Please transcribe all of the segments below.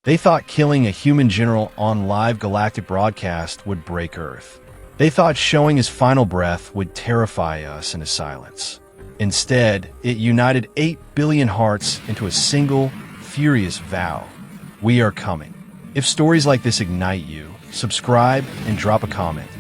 They thought killing a human general on live galactic broadcast would break Earth. They thought showing his final breath would terrify us into silence. Instead, it united 8 billion hearts into a single, furious vow. We are coming. If stories like this ignite you, subscribe and drop a comment.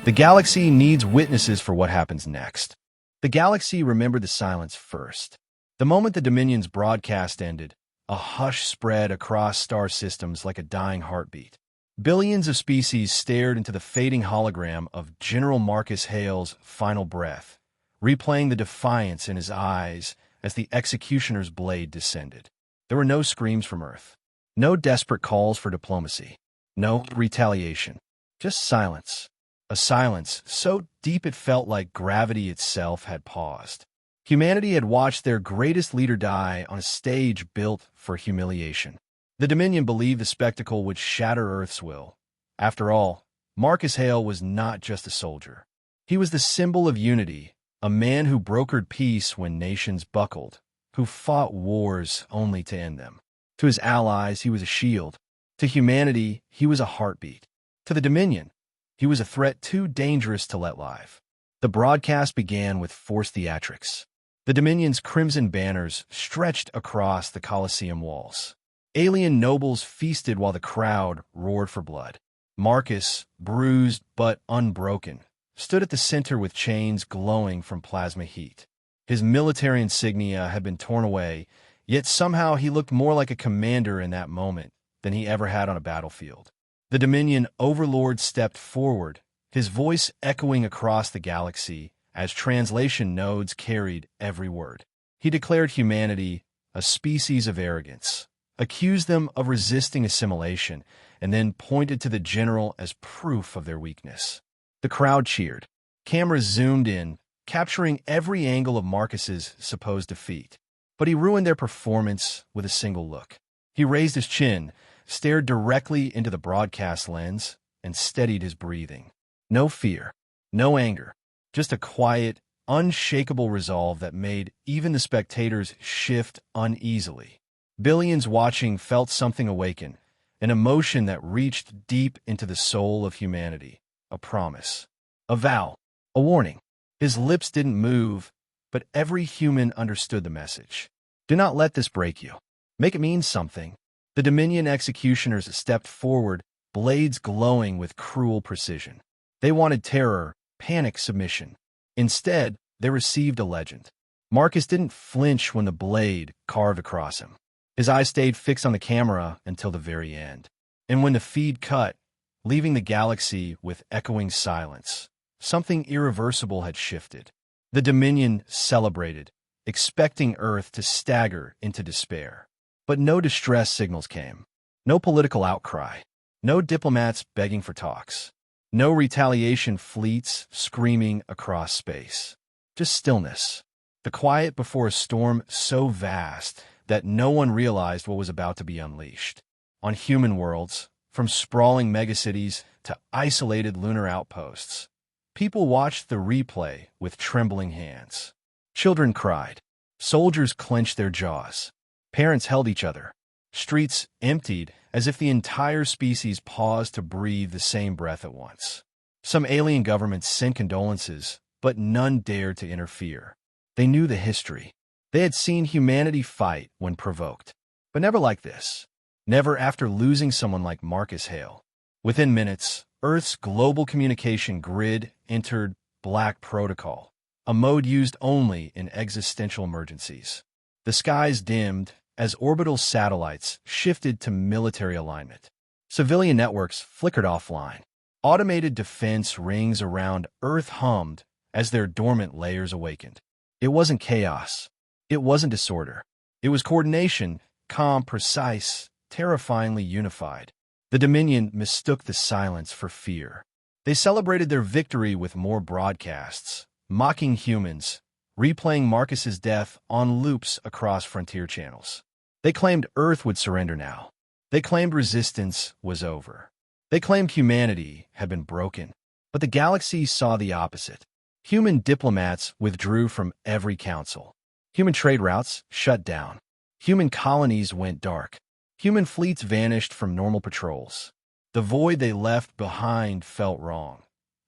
The galaxy needs witnesses for what happens next. The galaxy remembered the silence first. The moment the Dominion's broadcast ended, a hush spread across star systems like a dying heartbeat. Billions of species stared into the fading hologram of General Marcus Hale's final breath, replaying the defiance in his eyes as the executioner's blade descended. There were no screams from Earth, no desperate calls for diplomacy, no retaliation, just silence. A silence so deep it felt like gravity itself had paused. Humanity had watched their greatest leader die on a stage built for humiliation. The Dominion believed the spectacle would shatter Earth's will. After all, Marcus Hale was not just a soldier. He was the symbol of unity, a man who brokered peace when nations buckled, who fought wars only to end them. To his allies, he was a shield. To humanity, he was a heartbeat. To the Dominion, he was a threat too dangerous to let live. The broadcast began with forced theatrics. The Dominion's crimson banners stretched across the Colosseum walls. Alien nobles feasted while the crowd roared for blood. Marcus, bruised but unbroken, stood at the center with chains glowing from plasma heat. His military insignia had been torn away, yet somehow he looked more like a commander in that moment than he ever had on a battlefield. The Dominion overlord stepped forward, his voice echoing across the galaxy as translation nodes carried every word. He declared humanity a species of arrogance, accused them of resisting assimilation, and then pointed to the general as proof of their weakness. The crowd cheered. Cameras zoomed in, capturing every angle of Marcus's supposed defeat. But he ruined their performance with a single look. He raised his chin, stared directly into the broadcast lens, and steadied his breathing. No fear, no anger, just a quiet, unshakable resolve that made even the spectators shift uneasily. Billions watching felt something awaken, an emotion that reached deep into the soul of humanity, a promise, a vow, a warning. His lips didn't move, but every human understood the message. Do not let this break you. Make it mean something. The Dominion executioners stepped forward, blades glowing with cruel precision. They wanted terror, panic, submission. Instead, they received a legend. Marcus didn't flinch when the blade carved across him. His eyes stayed fixed on the camera until the very end. And when the feed cut, leaving the galaxy with echoing silence, something irreversible had shifted. The Dominion celebrated, expecting Earth to stagger into despair. But no distress signals came. No political outcry. No diplomats begging for talks. No retaliation fleets screaming across space. Just stillness. The quiet before a storm so vast that no one realized what was about to be unleashed. On human worlds, from sprawling megacities to isolated lunar outposts, people watched the replay with trembling hands. Children cried. Soldiers clenched their jaws. Parents held each other. Streets emptied as if the entire species paused to breathe the same breath at once. Some alien governments sent condolences, but none dared to interfere. They knew the history. They had seen humanity fight when provoked, but never like this. Never after losing someone like Marcus Hale. Within minutes, Earth's global communication grid entered Black Protocol, a mode used only in existential emergencies. The skies dimmed as orbital satellites shifted to military alignment. Civilian networks flickered offline. Automated defense rings around Earth hummed as their dormant layers awakened. It wasn't chaos. It wasn't disorder. It was coordination, calm, precise, terrifyingly unified. The Dominion mistook the silence for fear. They celebrated their victory with more broadcasts, mocking humans, replaying Marcus's death on loops across frontier channels. They claimed Earth would surrender now. They claimed resistance was over. They claimed humanity had been broken. But the galaxy saw the opposite. Human diplomats withdrew from every council. Human trade routes shut down. Human colonies went dark. Human fleets vanished from normal patrols. The void they left behind felt wrong,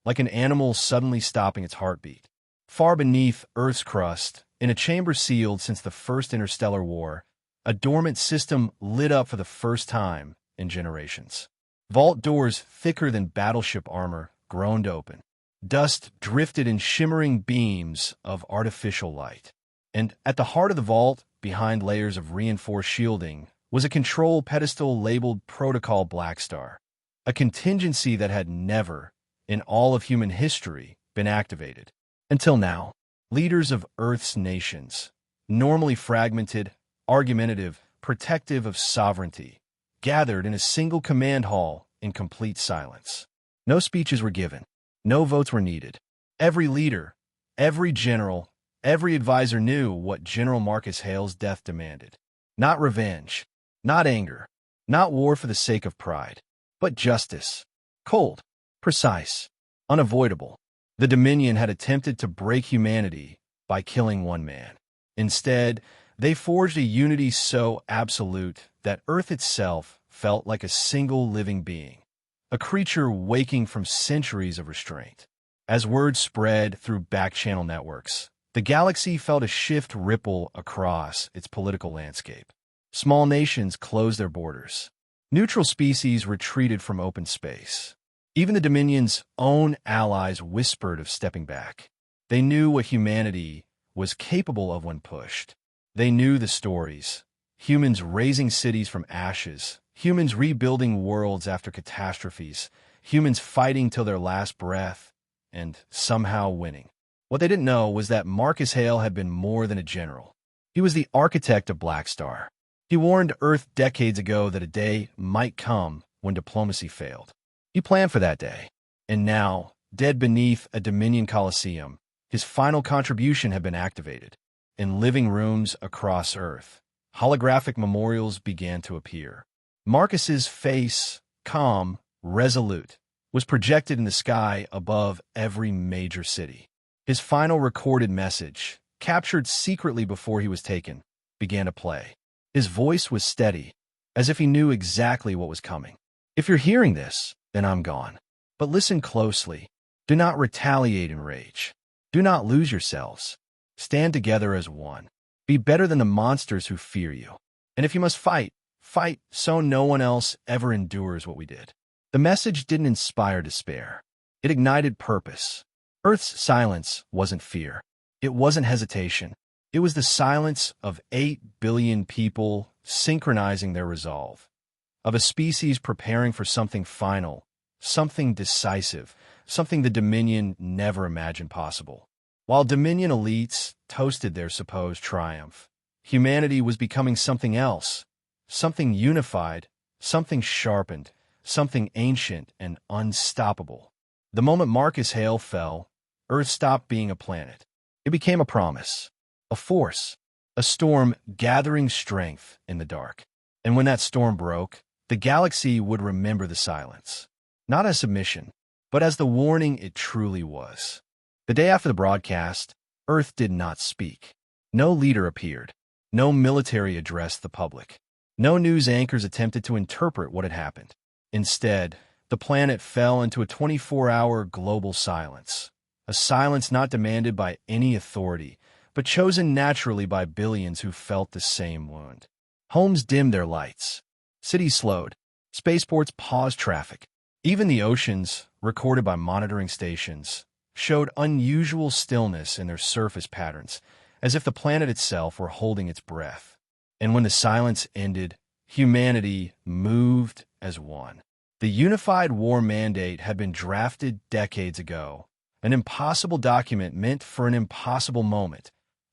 like an animal suddenly stopping its heartbeat. Far beneath Earth's crust, in a chamber sealed since the first interstellar war, a dormant system lit up for the first time in generations. Vault doors thicker than battleship armor groaned open. Dust drifted in shimmering beams of artificial light. And at the heart of the vault, behind layers of reinforced shielding, was a control pedestal labeled Protocol Blackstar, a contingency that had never, in all of human history, been activated. Until now, leaders of Earth's nations, normally fragmented, argumentative, protective of sovereignty, gathered in a single command hall in complete silence. No speeches were given. No votes were needed. Every leader, every general, every advisor knew what General Marcus Hale's death demanded. Not revenge, not anger, not war for the sake of pride, but justice. Cold, precise, unavoidable. The Dominion had attempted to break humanity by killing one man. Instead, they forged a unity so absolute that Earth itself felt like a single living being, a creature waking from centuries of restraint. As word spread through back-channel networks, the galaxy felt a shift ripple across its political landscape. Small nations closed their borders. Neutral species retreated from open space. Even the Dominion's own allies whispered of stepping back. They knew what humanity was capable of when pushed. They knew the stories. Humans raising cities from ashes, humans rebuilding worlds after catastrophes, humans fighting till their last breath, and somehow winning. What they didn't know was that Marcus Hale had been more than a general. He was the architect of Blackstar. He warned Earth decades ago that a day might come when diplomacy failed. He planned for that day. And now, dead beneath a Dominion Coliseum, his final contribution had been activated. In living rooms across Earth, holographic memorials began to appear. Marcus's face, calm, resolute, was projected in the sky above every major city. His final recorded message, captured secretly before he was taken, began to play. His voice was steady, as if he knew exactly what was coming. If you're hearing this, then I'm gone. But listen closely. Do not retaliate in rage. Do not lose yourselves. Stand together as one. Be better than the monsters who fear you. And if you must fight, fight so no one else ever endures what we did. The message didn't inspire despair. It ignited purpose. Earth's silence wasn't fear. It wasn't hesitation. It was the silence of 8 billion people synchronizing their resolve, of a species preparing for something final, something decisive, something the Dominion never imagined possible. While Dominion elites toasted their supposed triumph, humanity was becoming something else, something unified, something sharpened, something ancient and unstoppable. The moment Marcus Hale fell, Earth stopped being a planet. It became a promise, a force, a storm gathering strength in the dark. And when that storm broke, the galaxy would remember the silence, not as submission, but as the warning it truly was. The day after the broadcast, Earth did not speak. No leader appeared. No military addressed the public. No news anchors attempted to interpret what had happened. Instead, the planet fell into a 24-hour global silence, a silence not demanded by any authority, but chosen naturally by billions who felt the same wound. Homes dimmed their lights. Cities slowed. Spaceports paused traffic. Even the oceans, recorded by monitoring stations, showed unusual stillness in their surface patterns, as if the planet itself were holding its breath. And when the silence ended, humanity moved as one. The unified war mandate had been drafted decades ago, an impossible document meant for an impossible moment,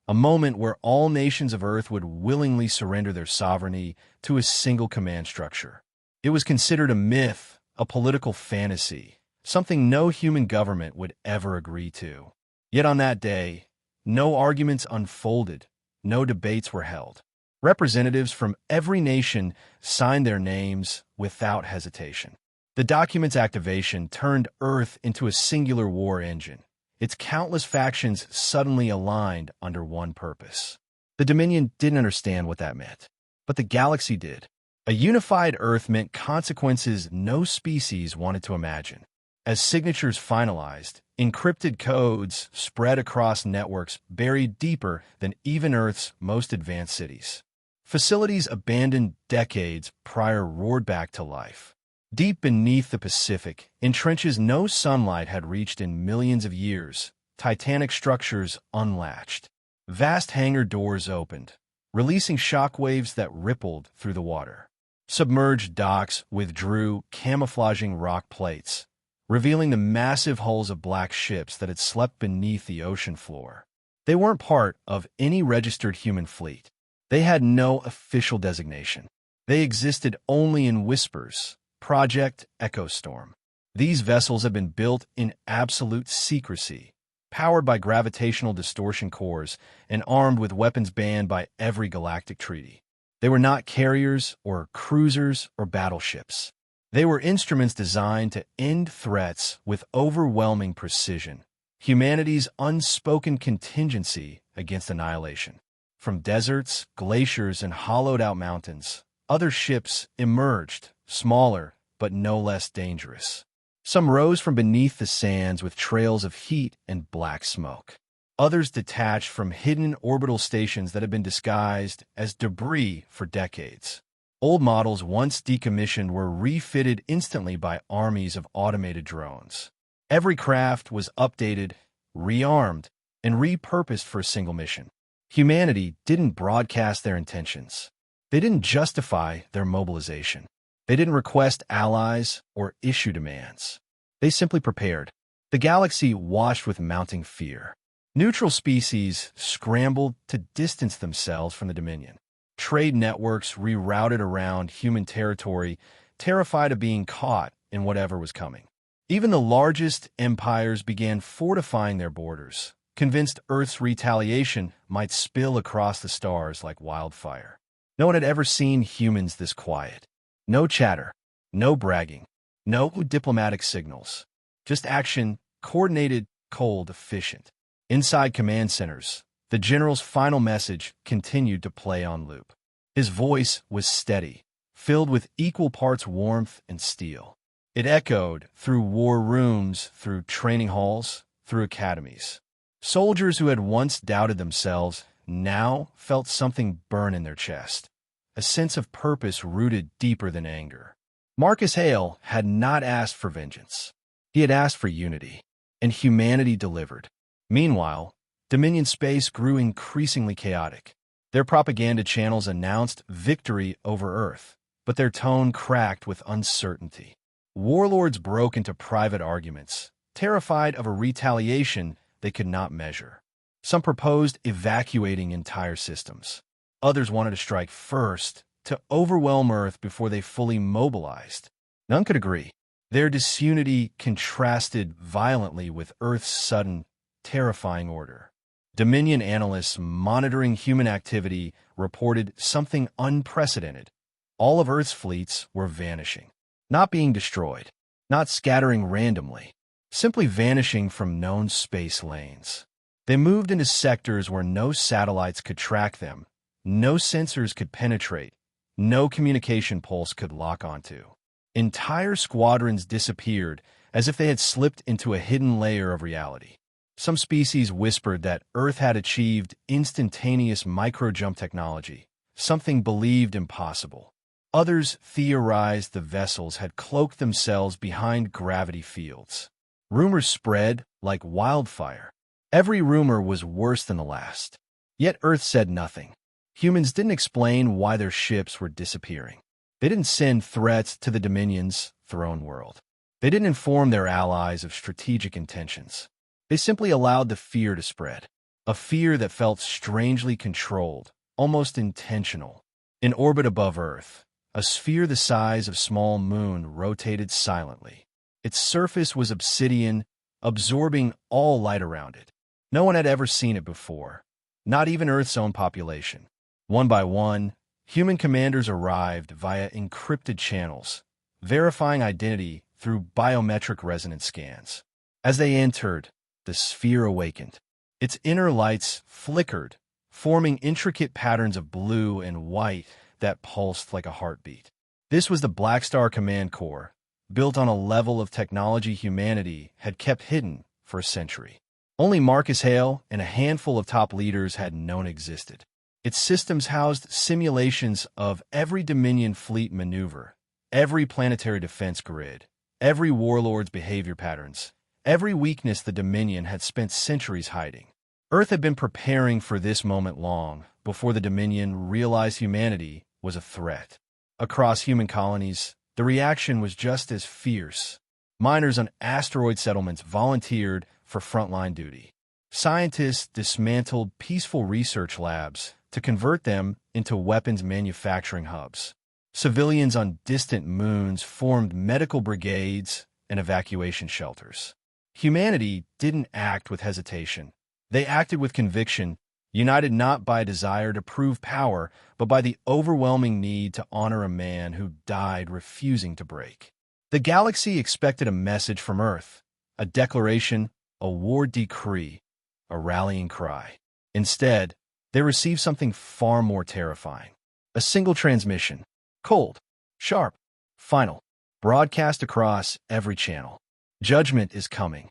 a moment where all nations of Earth would willingly surrender their sovereignty to a single command structure. It was considered a myth, a political fantasy, something no human government would ever agree to. Yet on that day, no arguments unfolded, no debates were held. Representatives from every nation signed their names without hesitation. The document's activation turned Earth into a singular war engine. Its countless factions suddenly aligned under one purpose. The Dominion didn't understand what that meant, but the galaxy did. A unified Earth meant consequences no species wanted to imagine. As signatures finalized, encrypted codes spread across networks buried deeper than even Earth's most advanced cities. Facilities abandoned decades prior roared back to life. Deep beneath the Pacific, in trenches no sunlight had reached in millions of years, titanic structures unlatched. Vast hangar doors opened, releasing shockwaves that rippled through the water. Submerged docks withdrew, camouflaging rock plates, revealing the massive hulls of black ships that had slept beneath the ocean floor. They weren't part of any registered human fleet. They had no official designation. They existed only in whispers. Project Echostorm. These vessels had been built in absolute secrecy, powered by gravitational distortion cores and armed with weapons banned by every galactic treaty. They were not carriers or cruisers or battleships. They were instruments designed to end threats with overwhelming precision, humanity's unspoken contingency against annihilation. From deserts, glaciers, and hollowed-out mountains, other ships emerged, smaller but no less dangerous. Some rose from beneath the sands with trails of heat and black smoke. Others detached from hidden orbital stations that had been disguised as debris for decades. Old models once decommissioned were refitted instantly by armies of automated drones. Every craft was updated, rearmed, and repurposed for a single mission. Humanity didn't broadcast their intentions. They didn't justify their mobilization. They didn't request allies or issue demands. They simply prepared. The galaxy washed with mounting fear. Neutral species scrambled to distance themselves from the Dominion. Trade networks rerouted around human territory, terrified of being caught in whatever was coming. Even the largest empires began fortifying their borders, convinced Earth's retaliation might spill across the stars like wildfire. No one had ever seen humans this quiet. No chatter, no bragging, no diplomatic signals. Just action, coordinated, cold, efficient. Inside command centers, the general's final message continued to play on loop. His voice was steady, filled with equal parts warmth and steel. It echoed through war rooms, through training halls, through academies. Soldiers who had once doubted themselves now felt something burn in their chest, a sense of purpose rooted deeper than anger. Marcus Hale had not asked for vengeance. He had asked for unity, and humanity delivered. Meanwhile, Dominion space grew increasingly chaotic. Their propaganda channels announced victory over Earth, but their tone cracked with uncertainty. Warlords broke into private arguments, terrified of a retaliation they could not measure. Some proposed evacuating entire systems. Others wanted to strike first, to overwhelm Earth before they fully mobilized. None could agree. Their disunity contrasted violently with Earth's sudden, terrifying order. Dominion analysts monitoring human activity reported something unprecedented. All of Earth's fleets were vanishing. Not being destroyed, not scattering randomly, simply vanishing from known space lanes. They moved into sectors where no satellites could track them, no sensors could penetrate, no communication pulse could lock onto. Entire squadrons disappeared as if they had slipped into a hidden layer of reality. Some species whispered that Earth had achieved instantaneous micro-jump technology, something believed impossible. Others theorized the vessels had cloaked themselves behind gravity fields. Rumors spread like wildfire. Every rumor was worse than the last. Yet Earth said nothing. Humans didn't explain why their ships were disappearing. They didn't send threats to the Dominion's throne world. They didn't inform their allies of strategic intentions. They simply allowed the fear to spread, a fear that felt strangely controlled, almost intentional. In orbit above Earth, a sphere the size of a small moon rotated silently. Its surface was obsidian, absorbing all light around it. No one had ever seen it before, not even Earth's own population. One by one, human commanders arrived via encrypted channels, verifying identity through biometric resonance scans. As they entered, the sphere awakened. Its inner lights flickered, forming intricate patterns of blue and white that pulsed like a heartbeat. This was the Black Star Command Corps, built on a level of technology humanity had kept hidden for a century. Only Marcus Hale and a handful of top leaders had known existed. Its systems housed simulations of every Dominion fleet maneuver, every planetary defense grid, every warlord's behavior patterns, every weakness the Dominion had spent centuries hiding. Earth had been preparing for this moment long before the Dominion realized humanity was a threat. Across human colonies, the reaction was just as fierce. Miners on asteroid settlements volunteered for frontline duty. Scientists dismantled peaceful research labs to convert them into weapons manufacturing hubs. Civilians on distant moons formed medical brigades and evacuation shelters. Humanity didn't act with hesitation. They acted with conviction, united not by a desire to prove power, but by the overwhelming need to honor a man who died refusing to break. The galaxy expected a message from Earth, a declaration, a war decree, a rallying cry. Instead, they received something far more terrifying. A single transmission, cold, sharp, final, broadcast across every channel. Judgment is coming.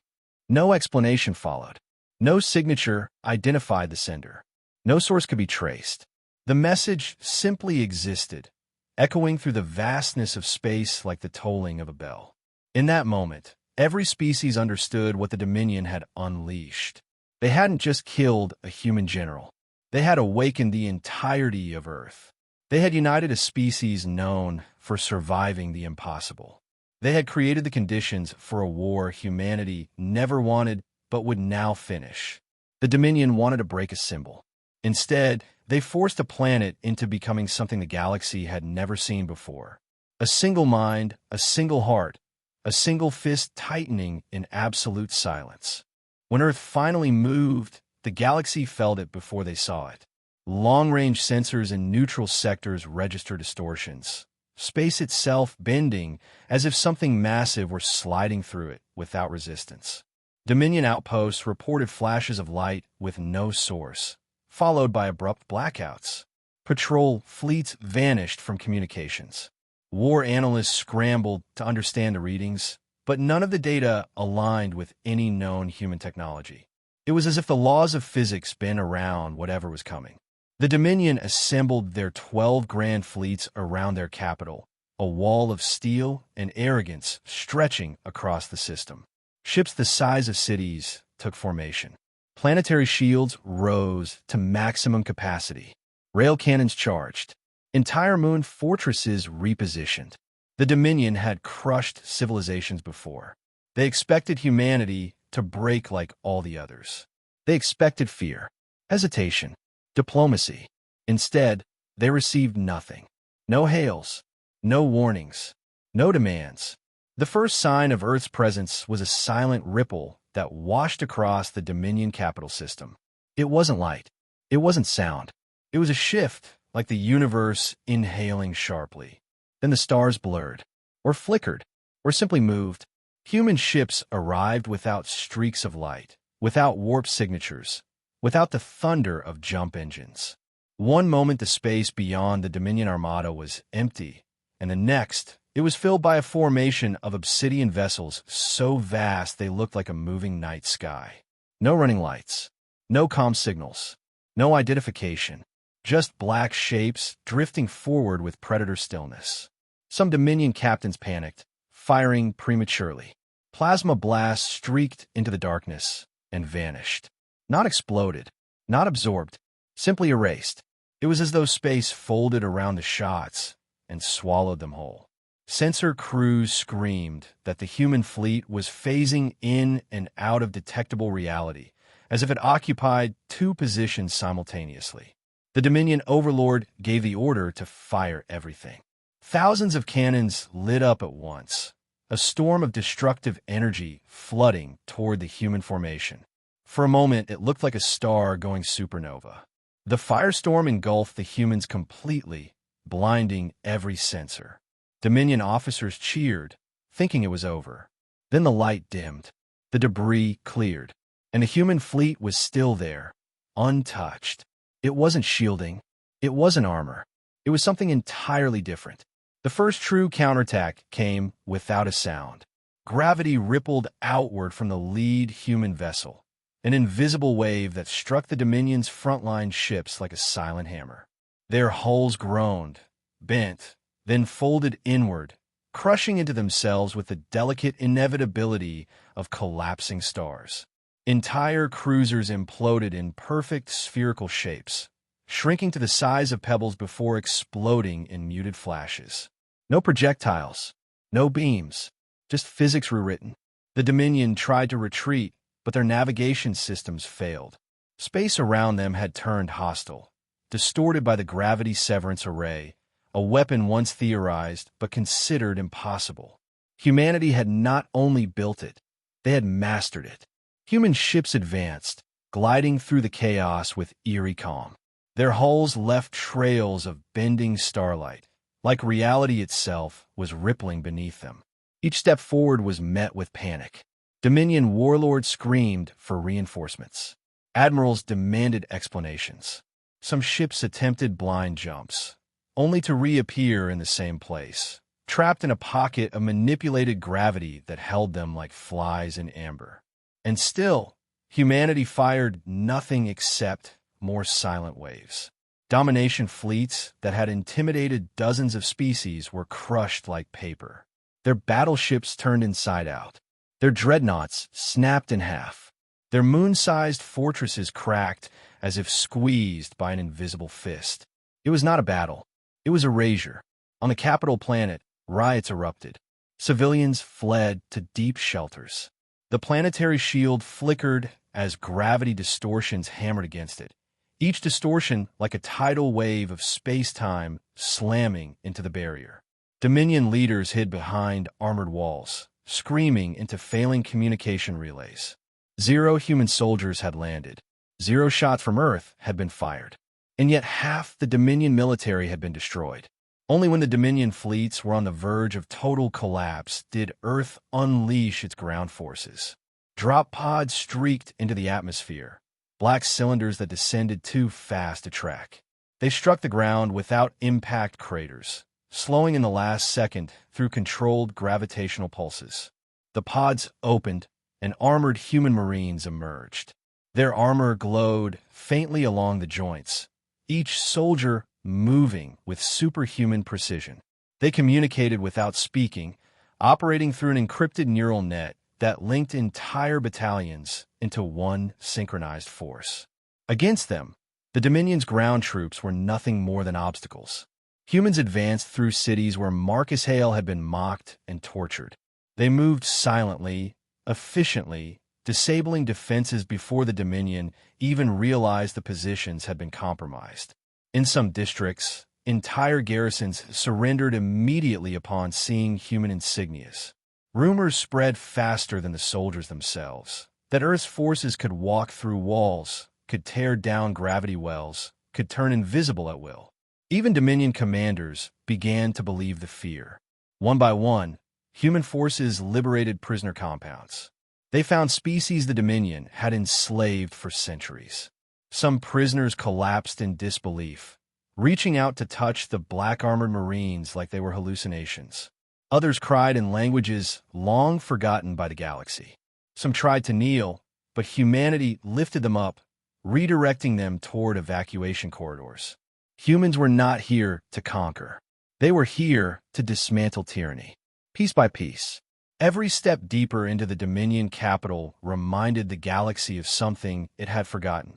No explanation followed. No signature identified the sender. No source could be traced. The message simply existed, echoing through the vastness of space like the tolling of a bell. In that moment, every species understood what the Dominion had unleashed. They hadn't just killed a human general. They had awakened the entirety of Earth. They had united a species known for surviving the impossible. They had created the conditions for a war humanity never wanted but would now finish. The Dominion wanted to break a symbol. Instead, they forced a planet into becoming something the galaxy had never seen before. A single mind, a single heart, a single fist tightening in absolute silence. When Earth finally moved, the galaxy felt it before they saw it. Long-range sensors in neutral sectors registered distortions, space itself bending as if something massive were sliding through it without resistance. Dominion outposts reported flashes of light with no source, followed by abrupt blackouts. Patrol fleets vanished from communications. War analysts scrambled to understand the readings, but none of the data aligned with any known human technology. It was as if the laws of physics bent around whatever was coming. The Dominion assembled their 12 grand fleets around their capital, a wall of steel and arrogance stretching across the system. Ships the size of cities took formation. Planetary shields rose to maximum capacity. Rail cannons charged. Entire moon fortresses repositioned. The Dominion had crushed civilizations before. They expected humanity to break like all the others. They expected fear, hesitation, diplomacy. Instead, they received nothing. No hails, no warnings, no demands. The first sign of Earth's presence was a silent ripple that washed across the Dominion capital system. It wasn't light. It wasn't sound. It was a shift, like the universe inhaling sharply. Then the stars blurred, or flickered, or simply moved. Human ships arrived without streaks of light, without warp signatures, without the thunder of jump engines. One moment the space beyond the Dominion Armada was empty, and the next it was filled by a formation of obsidian vessels so vast they looked like a moving night sky. No running lights, no comm signals, no identification, just black shapes drifting forward with predator stillness. Some Dominion captains panicked, firing prematurely. Plasma blasts streaked into the darkness and vanished. Not exploded, not absorbed, simply erased. It was as though space folded around the shots and swallowed them whole. Sensor crews screamed that the human fleet was phasing in and out of detectable reality, as if it occupied two positions simultaneously. The Dominion overlord gave the order to fire everything. Thousands of cannons lit up at once, a storm of destructive energy flooding toward the human formation. For a moment, it looked like a star going supernova. The firestorm engulfed the humans completely, blinding every sensor. Dominion officers cheered, thinking it was over. Then the light dimmed, the debris cleared, and the human fleet was still there, untouched. It wasn't shielding. It wasn't armor. It was something entirely different. The first true counterattack came without a sound. Gravity rippled outward from the lead human vessel, an invisible wave that struck the Dominion's frontline ships like a silent hammer. Their hulls groaned, bent, then folded inward, crushing into themselves with the delicate inevitability of collapsing stars. Entire cruisers imploded in perfect spherical shapes, shrinking to the size of pebbles before exploding in muted flashes. No projectiles, no beams, just physics rewritten. The Dominion tried to retreat, but their navigation systems failed. Space around them had turned hostile, distorted by the gravity severance array, a weapon once theorized but considered impossible. Humanity had not only built it, they had mastered it. Human ships advanced, gliding through the chaos with eerie calm. Their hulls left trails of bending starlight, like reality itself was rippling beneath them. Each step forward was met with panic. Dominion warlords screamed for reinforcements. Admirals demanded explanations. Some ships attempted blind jumps, only to reappear in the same place, trapped in a pocket of manipulated gravity that held them like flies in amber. And still, humanity fired nothing except more silent waves. Domination fleets that had intimidated dozens of species were crushed like paper. Their battleships turned inside out. Their dreadnoughts snapped in half. Their moon-sized fortresses cracked as if squeezed by an invisible fist. It was not a battle. It was erasure. On the capital planet, riots erupted. Civilians fled to deep shelters. The planetary shield flickered as gravity distortions hammered against it, each distortion like a tidal wave of space-time slamming into the barrier. Dominion leaders hid behind armored walls, screaming into failing communication relays. 0 human soldiers had landed. 0 shots from Earth had been fired. And yet half the Dominion military had been destroyed. Only when the Dominion fleets were on the verge of total collapse did Earth unleash its ground forces. Drop pods streaked into the atmosphere, black cylinders that descended too fast to track. They struck the ground without impact craters, slowing in the last second through controlled gravitational pulses. The pods opened, and armored human marines emerged. Their armor glowed faintly along the joints, each soldier moving with superhuman precision. They communicated without speaking, operating through an encrypted neural net that linked entire battalions into one synchronized force. Against them, the Dominion's ground troops were nothing more than obstacles. Humans advanced through cities where Marcus Hale had been mocked and tortured. They moved silently, efficiently, disabling defenses before the Dominion even realized the positions had been compromised. In some districts, entire garrisons surrendered immediately upon seeing human insignias. Rumors spread faster than the soldiers themselves, that Earth's forces could walk through walls, could tear down gravity wells, could turn invisible at will. Even Dominion commanders began to believe the fear. One by one, human forces liberated prisoner compounds. They found species the Dominion had enslaved for centuries. Some prisoners collapsed in disbelief, reaching out to touch the black-armored Marines like they were hallucinations. Others cried in languages long forgotten by the galaxy. Some tried to kneel, but humanity lifted them up, redirecting them toward evacuation corridors. Humans were not here to conquer. They were here to dismantle tyranny. Piece by piece, every step deeper into the Dominion capital reminded the galaxy of something it had forgotten.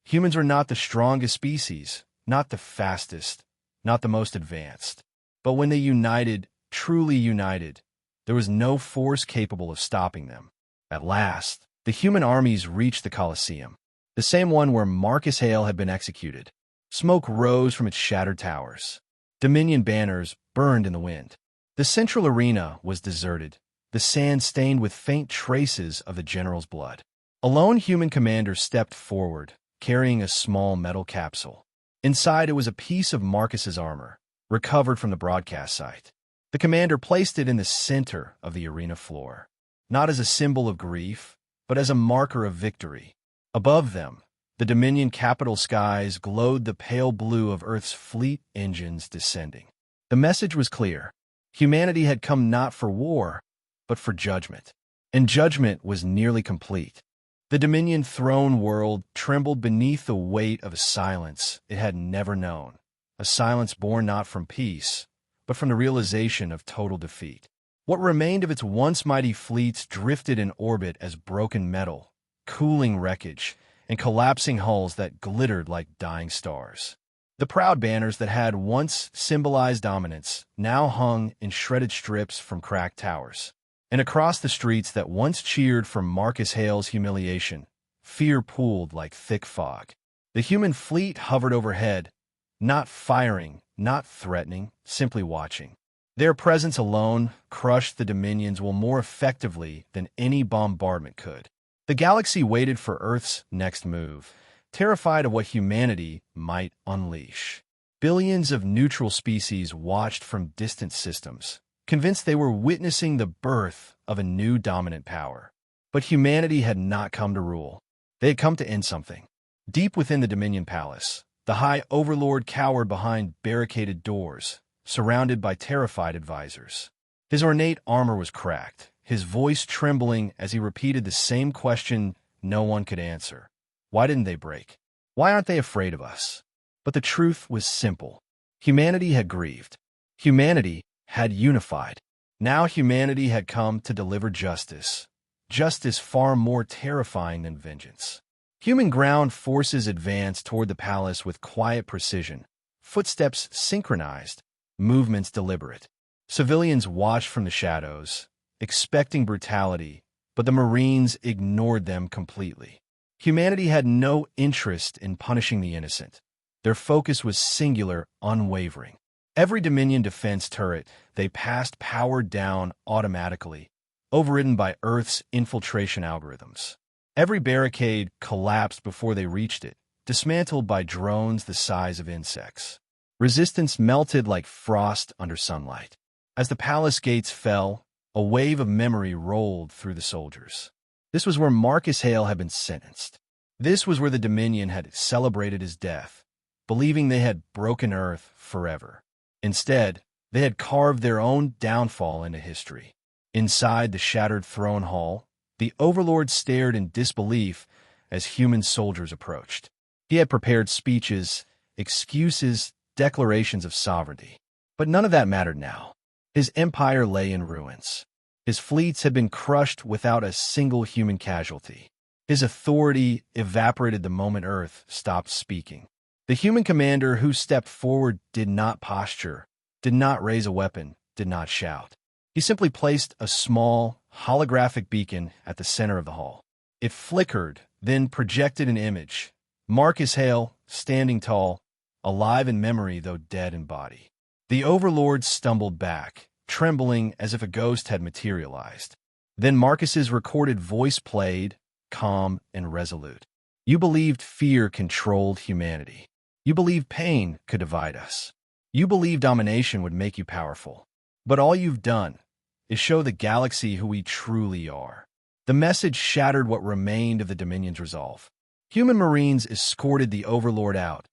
Humans were not the strongest species, not the fastest, not the most advanced. But when they united, truly united, there was no force capable of stopping them. At last, the human armies reached the Colosseum, the same one where Marcus Hale had been executed. Smoke rose from its shattered towers. Dominion banners burned in the wind. The central arena was deserted, the sand stained with faint traces of the general's blood. A lone human commander stepped forward, carrying a small metal capsule. Inside, it was a piece of Marcus's armor, recovered from the broadcast site. The commander placed it in the center of the arena floor, not as a symbol of grief, but as a marker of victory. Above them, the Dominion capital skies glowed the pale blue of Earth's fleet engines descending. The message was clear. Humanity had come not for war, but for judgment. And judgment was nearly complete. The Dominion throne world trembled beneath the weight of a silence it had never known, a silence born not from peace, but from the realization of total defeat. What remained of its once mighty fleets drifted in orbit as broken metal, cooling wreckage, and collapsing hulls that glittered like dying stars. The proud banners that had once symbolized dominance now hung in shredded strips from cracked towers. And across the streets that once cheered for Marcus Hale's humiliation, fear pooled like thick fog. The human fleet hovered overhead, not firing, not threatening, simply watching. Their presence alone crushed the Dominions more effectively than any bombardment could. The galaxy waited for Earth's next move, terrified of what humanity might unleash. Billions of neutral species watched from distant systems, convinced they were witnessing the birth of a new dominant power. But humanity had not come to rule. They had come to end something. Deep within the Dominion Palace, the High Overlord cowered behind barricaded doors, surrounded by terrified advisors. His ornate armor was cracked, his voice trembling as he repeated the same question no one could answer. Why didn't they break? Why aren't they afraid of us? But the truth was simple. Humanity had grieved. Humanity had unified. Now humanity had come to deliver justice. Justice far more terrifying than vengeance. Human ground forces advanced toward the palace with quiet precision, footsteps synchronized, movements deliberate. Civilians watched from the shadows, expecting brutality, but the Marines ignored them completely. Humanity had no interest in punishing the innocent. Their focus was singular, unwavering. Every Dominion defense turret they passed powered down automatically, overridden by Earth's infiltration algorithms. Every barricade collapsed before they reached it, dismantled by drones the size of insects. Resistance melted like frost under sunlight. As the palace gates fell, a wave of memory rolled through the soldiers. This was where Marcus Hale had been sentenced. This was where the Dominion had celebrated his death, believing they had broken Earth forever. Instead, they had carved their own downfall into history. Inside the shattered throne hall, the Overlord stared in disbelief as human soldiers approached. He had prepared speeches, excuses, declarations of sovereignty. But none of that mattered now. His empire lay in ruins. His fleets had been crushed without a single human casualty. His authority evaporated the moment Earth stopped speaking. The human commander who stepped forward did not posture, did not raise a weapon, did not shout. He simply placed a small, holographic beacon at the center of the hall. It flickered, then projected an image. Marcus Hale, standing tall, alive in memory though dead in body. The Overlord stumbled back, trembling as if a ghost had materialized. Then Marcus's recorded voice played, calm and resolute. You believed fear controlled humanity. You believed pain could divide us. You believed domination would make you powerful. But all you've done is show the galaxy who we truly are. The message shattered what remained of the Dominion's resolve. Human Marines escorted the Overlord out,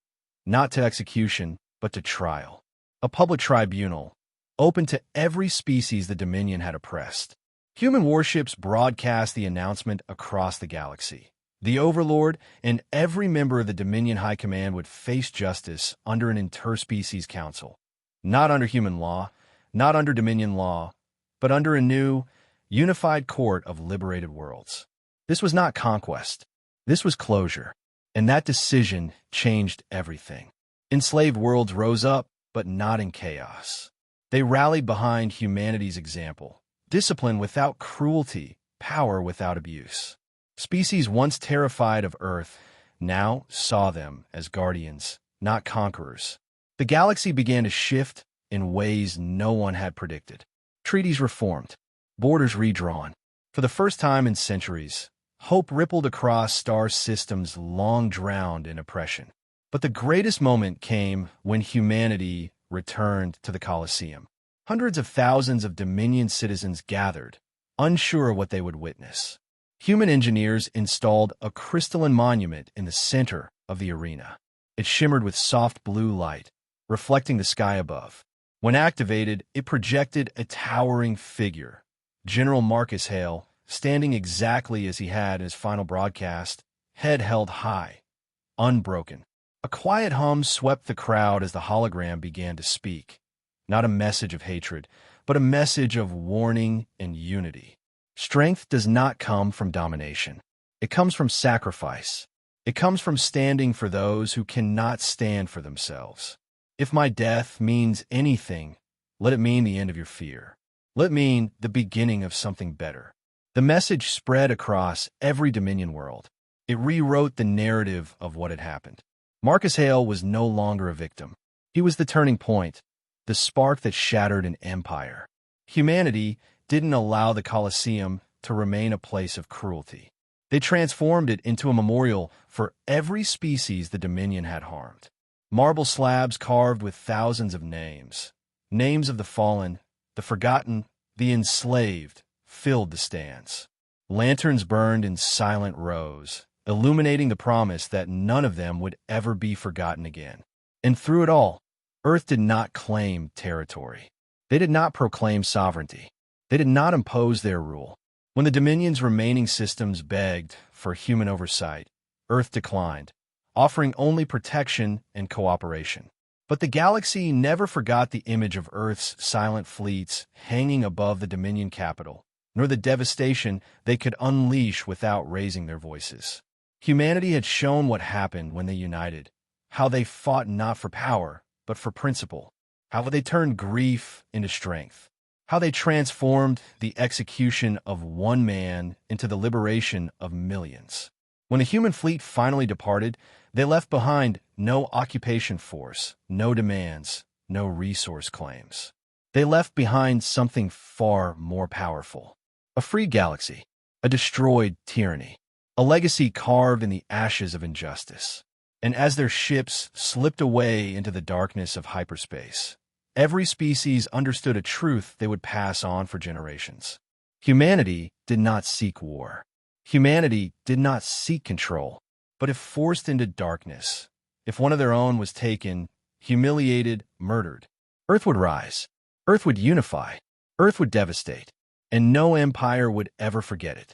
not to execution, but to trial. A public tribunal, open to every species the Dominion had oppressed. Human warships broadcast the announcement across the galaxy. The Overlord and every member of the Dominion High Command would face justice under an interspecies council. Not under human law, not under Dominion law, but under a new, unified court of liberated worlds. This was not conquest. This was closure. And that decision changed everything. Enslaved worlds rose up, but not in chaos. They rallied behind humanity's example. Discipline without cruelty, power without abuse. Species once terrified of Earth now saw them as guardians, not conquerors. The galaxy began to shift in ways no one had predicted. Treaties reformed, borders redrawn. For the first time in centuries, hope rippled across star systems long drowned in oppression. But the greatest moment came when humanity returned to the Colosseum. Hundreds of thousands of Dominion citizens gathered, unsure of what they would witness. Human engineers installed a crystalline monument in the center of the arena. It shimmered with soft blue light, reflecting the sky above. When activated, it projected a towering figure, General Marcus Hale, standing exactly as he had in his final broadcast, head held high, unbroken. A quiet hum swept the crowd as the hologram began to speak. Not a message of hatred, but a message of warning and unity. Strength does not come from domination. It comes from sacrifice. It comes from standing for those who cannot stand for themselves. If my death means anything, let it mean the end of your fear. Let it mean the beginning of something better. The message spread across every Dominion world. It rewrote the narrative of what had happened. Marcus Hale was no longer a victim. He was the turning point, the spark that shattered an empire. Humanity didn't allow the Colosseum to remain a place of cruelty. They transformed it into a memorial for every species the Dominion had harmed. Marble slabs carved with thousands of names. Names of the fallen, the forgotten, the enslaved, filled the stands. Lanterns burned in silent rows, illuminating the promise that none of them would ever be forgotten again. And through it all, Earth did not claim territory. They did not proclaim sovereignty. They did not impose their rule. When the Dominion's remaining systems begged for human oversight, Earth declined, offering only protection and cooperation. But the galaxy never forgot the image of Earth's silent fleets hanging above the Dominion capital, nor the devastation they could unleash without raising their voices. Humanity had shown what happened when they united, how they fought not for power, but for principle, how they turned grief into strength, how they transformed the execution of one man into the liberation of millions. When the human fleet finally departed, they left behind no occupation force, no demands, no resource claims. They left behind something far more powerful. A free galaxy, a destroyed tyranny, a legacy carved in the ashes of injustice. And as their ships slipped away into the darkness of hyperspace, every species understood a truth they would pass on for generations. Humanity did not seek war. Humanity did not seek control. But if forced into darkness, if one of their own was taken, humiliated, murdered, Earth would rise. Earth would unify. Earth would devastate. And no empire would ever forget it.